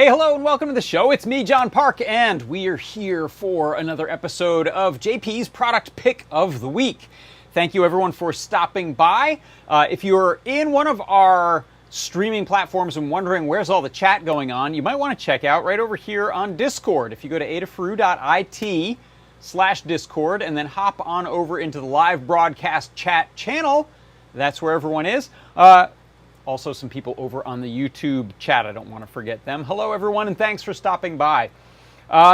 Hello and welcome to the show. It's me, John Park, and we are here for another episode of JP's Product Pick of the Week. Thank you everyone for stopping by. If you're in one of our streaming platforms and wondering where's all the chat going on, you might want to check out right over here on Discord. If you go to adafruit.it/Discord and then hop on over into the live broadcast chat channel, that's where everyone is. Also, some people over on the YouTube chat. I don't want to forget them. Hello, everyone, and thanks for stopping by.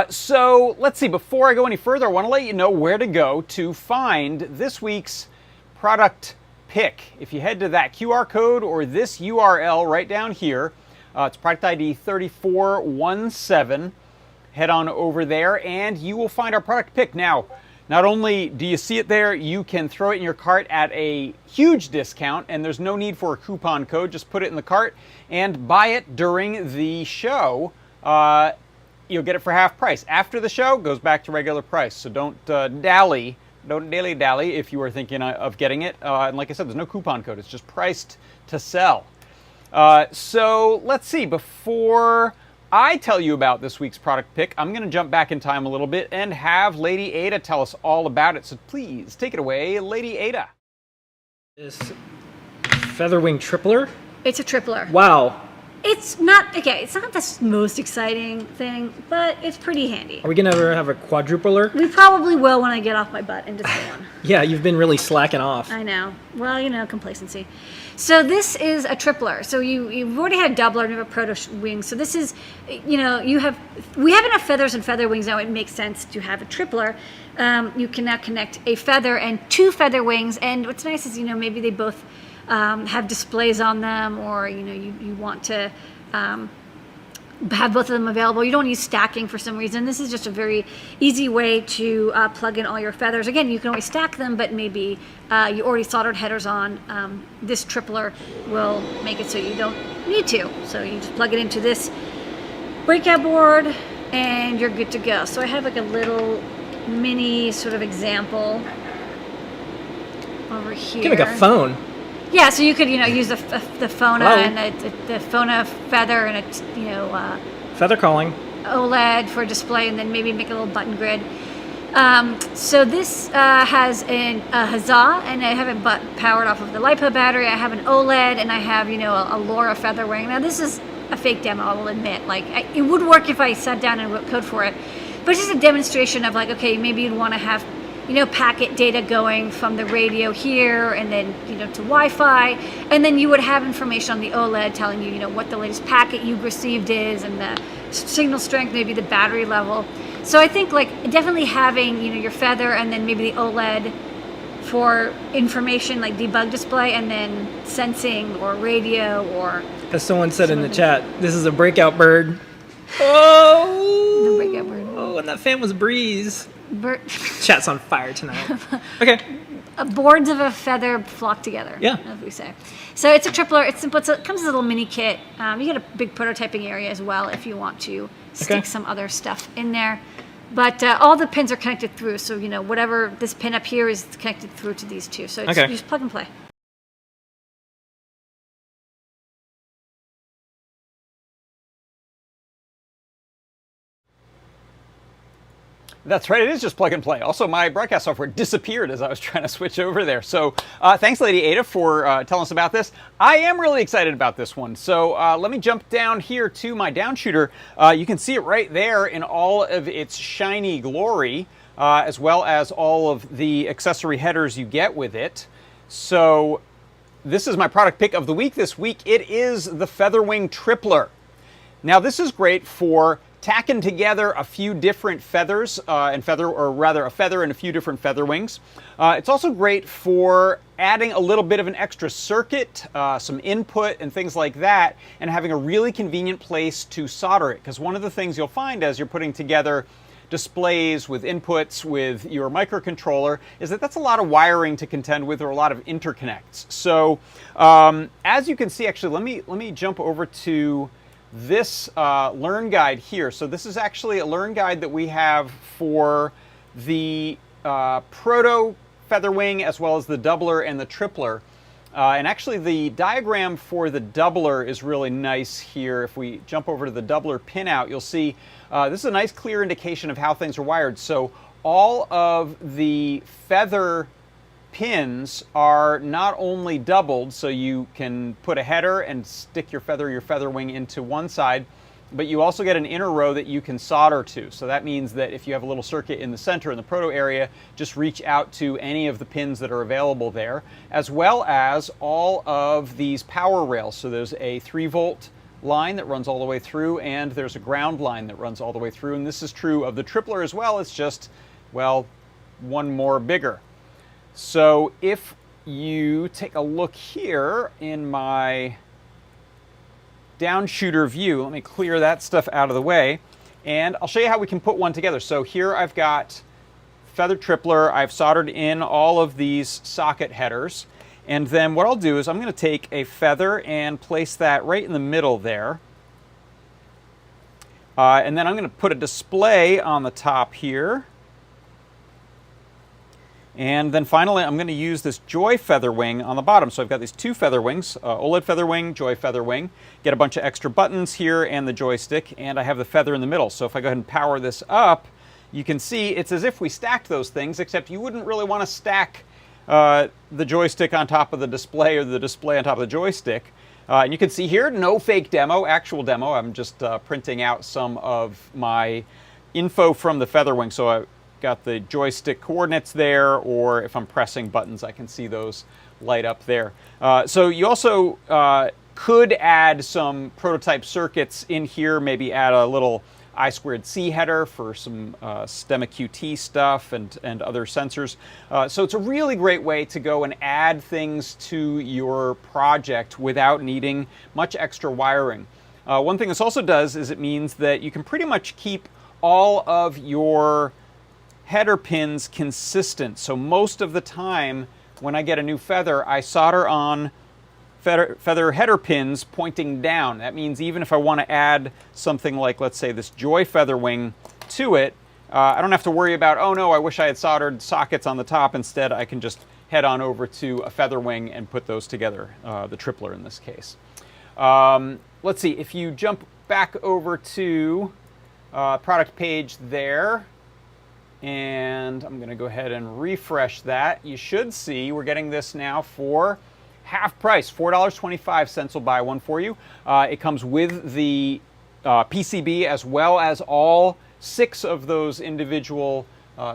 So let's see. Before I go any further, I want to let you know where to go to find this week's product pick. If you head to that QR code or this URL right down here, it's product ID 3417. Head on over there, and you will find our product pick. Now, not only do you see it there, you can throw it in your cart at a huge discount, and there's no need for a coupon code. Just put it in the cart and buy it during the show. You'll get it for half price. After the show, it goes back to regular price. So don't dally. Don't dilly-dally if you are thinking of getting it. And like I said, there's no coupon code. It's just priced to sell. So let's see. Before I tell you about this week's product pick, I'm going to jump back in time a little bit and have Lady Ada tell us all about it. So please take it away, Lady Ada. This FeatherWing tripler? It's a tripler. Wow. It's not the most exciting thing, but it's pretty handy. Are we going to ever have a quadrupler? We probably will when I get off my butt and just get one. Yeah, you've been really slacking off. I know. Well, you know, complacency. So this is a tripler. So you've already had a doubler and you have a proto wing. So this is, you know, we have enough feathers and feather wings now. It makes sense to have a tripler. You can now connect a feather and two feather wings. And what's nice is, you know, maybe they both have displays on them, or you know, you want to have both of them available. You don't need stacking for some reason. This is just a very easy way to plug in all your feathers. Again, you can always stack them, but maybe you already soldered headers on. This tripler will make it so you don't need to. So you just plug it into this breakout board and you're good to go. So I have like a little mini sort of example over here. Kind of like a phone. Yeah, so you could, you know, use the Fona and the Fona feather and a, you know, Feather calling. OLED for display, and then maybe make a little button grid. So this has a Huzzah, and I have it powered off of the LiPo battery. I have an OLED, and I have, you know, a LoRa FeatherWing. Now this is a fake demo, I will admit. Like, it would work if I sat down and wrote code for it, but it's just a demonstration of like, okay, maybe you'd want to have, you know, packet data going from the radio here and then, you know, to Wi-Fi, and then you would have information on the OLED telling you, you know, what the latest packet you've received is and the signal strength, maybe the battery level. So I think like definitely having, you know, your feather and then maybe the OLED for information like debug display, and then sensing or radio or... As someone said in the chat, this is a breakout bird. Oh! The breakout bird. Oh, and that fan was Breeze. Chat's on fire tonight. Okay. Boards of a feather flock together. Yeah. As we say. So it's a tripler. It's simple. It comes as a little mini kit. You get a big prototyping area as well if you want to stick some other stuff in there. But all the pins are connected through. So, you know, whatever this pin up here is connected through to these two. So it's, you just plug and play. That's right, it is just plug and play. Also, my broadcast software disappeared as I was trying to switch over there. So thanks, Lady Ada, for telling us about this. I am really excited about this one. So let me jump down here to my down shooter. You can see it right there in all of its shiny glory, as well as all of the accessory headers you get with it. So this is my product pick of the week this week. It is the FeatherWing Tripler. Now, this is great for tacking together a few different feathers a feather and a few different feather wings. It's also great for adding a little bit of an extra circuit, some input and things like that, and having a really convenient place to solder it. Because one of the things you'll find as you're putting together displays with inputs with your microcontroller is that that's a lot of wiring to contend with, or a lot of interconnects. So as you can see, actually, let me jump over to this learn guide here. So this is actually a learn guide that we have for the proto FeatherWing as well as the doubler and the tripler. And actually the diagram for the doubler is really nice here. If we jump over to the doubler pinout, you'll see this is a nice clear indication of how things are wired. So all of the feather pins are not only doubled, so you can put a header and stick your FeatherWing into one side, but you also get an inner row that you can solder to. So that means that if you have a little circuit in the center in the proto area, just reach out to any of the pins that are available there, as well as all of these power rails. So there's a 3-volt line that runs all the way through, and there's a ground line that runs all the way through. And this is true of the tripler as well. It's just, well, one more bigger. So if you take a look here in my downshooter view, let me clear that stuff out of the way, and I'll show you how we can put one together. So here I've got feather tripler. I've soldered in all of these socket headers, and then what I'll do is I'm going to take a feather and place that right in the middle there, and then I'm going to put a display on the top here. And then finally, I'm going to use this Joy FeatherWing on the bottom. So I've got these 2 FeatherWings, OLED FeatherWing, Joy FeatherWing. Get a bunch of extra buttons here and the joystick, and I have the feather in the middle. So if I go ahead and power this up, you can see it's as if we stacked those things, except you wouldn't really want to stack the joystick on top of the display or the display on top of the joystick. And you can see here, no fake demo, actual demo. I'm just printing out some of my info from the FeatherWing. So I got the joystick coordinates there, or if I'm pressing buttons, I can see those light up there. So you also could add some prototype circuits in here, maybe add a little I2C header for some STEMMA QT stuff and other sensors. So it's a really great way to go and add things to your project without needing much extra wiring. One thing this also does is it means that you can pretty much keep all of your header pins consistent. So most of the time when I get a new feather, I solder on feather header pins pointing down. That means even if I want to add something like, let's say, this Joy FeatherWing to it, I don't have to worry about, oh no, I wish I had soldered sockets on the top. Instead, I can just head on over to a FeatherWing and put those together, the tripler in this case. Let's see, if you jump back over to product page there, and I'm going to go ahead and refresh that. You should see we're getting this now for half price, $4.25 will buy one for you. It comes with the PCB as well as all 6 of those individual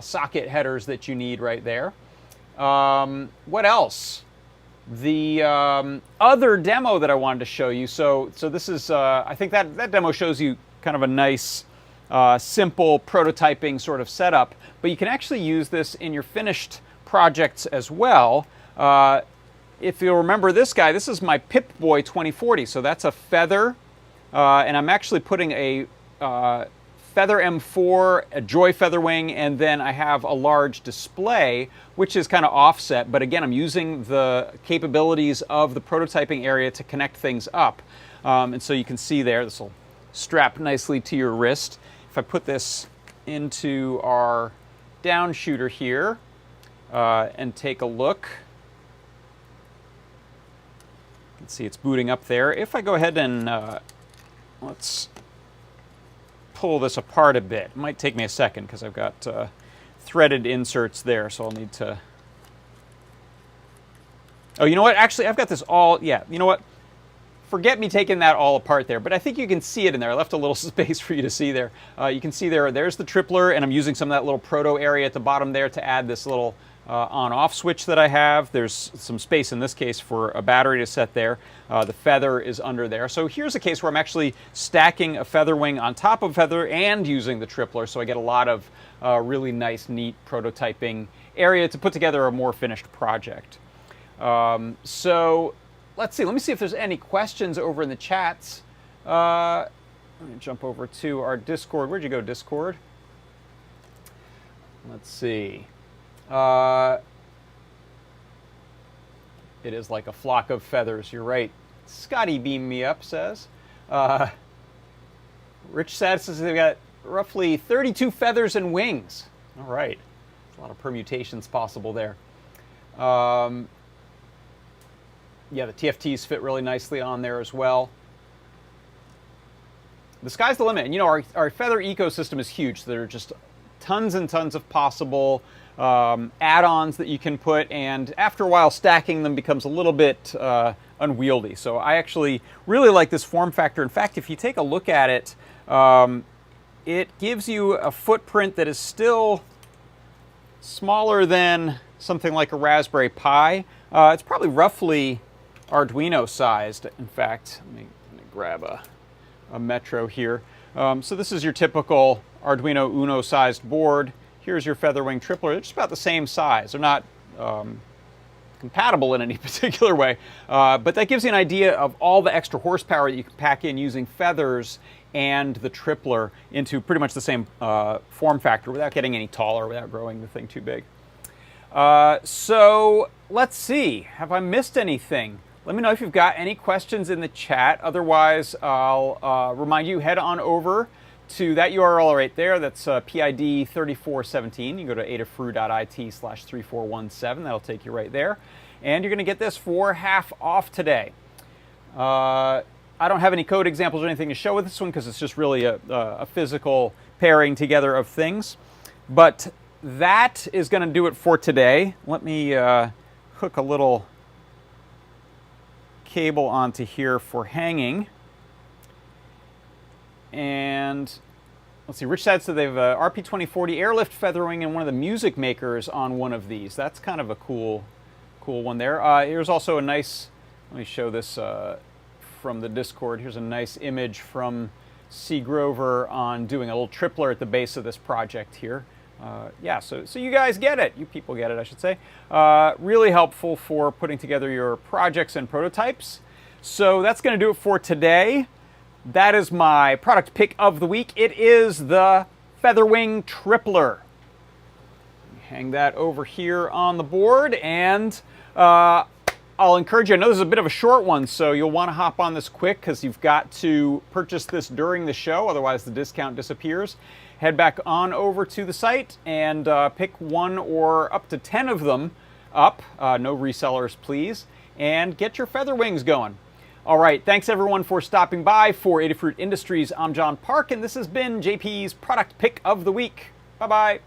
socket headers that you need right there. What else? The other demo that I wanted to show you. So this is, I think that demo shows you kind of a nice simple prototyping sort of setup, but you can actually use this in your finished projects as well. If you'll remember this guy, this is my Pip-Boy 2040, so that's a feather, and I'm actually putting a Feather M4, a Joy FeatherWing, and then I have a large display, which is kind of offset, but again, I'm using the capabilities of the prototyping area to connect things up. And so you can see there, this will strap nicely to your wrist. If I put this into our down shooter here and take a look, you can see it's booting up there. If I go ahead and let's pull this apart a bit. It might take me a second because I've got threaded inserts there, so I'll need to... Oh, you know what? Actually, I've got this all... Yeah, you know what? Forget me taking that all apart there, but I think you can see it in there. I left a little space for you to see there. You can see there's the tripler, and I'm using some of that little proto area at the bottom there to add this little on-off switch that I have. There's some space in this case for a battery to set there. The feather is under there. So here's a case where I'm actually stacking a FeatherWing on top of feather and using the tripler, so I get a lot of really nice, neat prototyping area to put together a more finished project. So let's see. Let me see if there's any questions over in the chats. Let me jump over to our Discord. Where'd you go, Discord? Let's see. It is like a flock of feathers. You're right. Scotty beam me up says. Rich Sad says they've got roughly 32 feathers and wings. All right. There's a lot of permutations possible there. Yeah, the TFTs fit really nicely on there as well. The sky's the limit. And you know, our feather ecosystem is huge. There are just tons and tons of possible add-ons that you can put, and after a while stacking them becomes a little bit unwieldy. So I actually really like this form factor. In fact, if you take a look at it, it gives you a footprint that is still smaller than something like a Raspberry Pi. It's probably roughly Arduino sized. In fact, let me grab a Metro here. So this is your typical Arduino Uno sized board. Here's your FeatherWing tripler. They're just about the same size. They're not compatible in any particular way, but that gives you an idea of all the extra horsepower that you can pack in using feathers and the tripler into pretty much the same form factor without getting any taller, without growing the thing too big. So let's see, have I missed anything? Let me know if you've got any questions in the chat. Otherwise, I'll remind you, head on over to that URL right there. That's PID 3417. You go to adafruit.it/3417. That'll take you right there. And you're going to get this for half off today. I don't have any code examples or anything to show with this one because it's just really a physical pairing together of things. But that is going to do it for today. Let me hook a little cable onto here for hanging. And let's see, Rich said so they've RP2040 airlift feathering and one of the music makers on one of these. That's kind of a cool one there. Here's also a nice, let me show this from the Discord. Here's a nice image from C. Grover on doing a little tripler at the base of this project here. Yeah, so you guys get it. You people get it, I should say. Really helpful for putting together your projects and prototypes. So that's going to do it for today. That is my product pick of the week. It is the FeatherWing tripler. Hang that over here on the board, and I'll encourage you. I know this is a bit of a short one, so you'll want to hop on this quick because you've got to purchase this during the show, otherwise the discount disappears. Head back on over to the site and pick one or up to 10 of them up. No resellers, please. And get your FeatherWings going. All right, thanks everyone for stopping by. For Adafruit Industries, I'm John Park, and this has been JP's Product Pick of the Week. Bye-bye.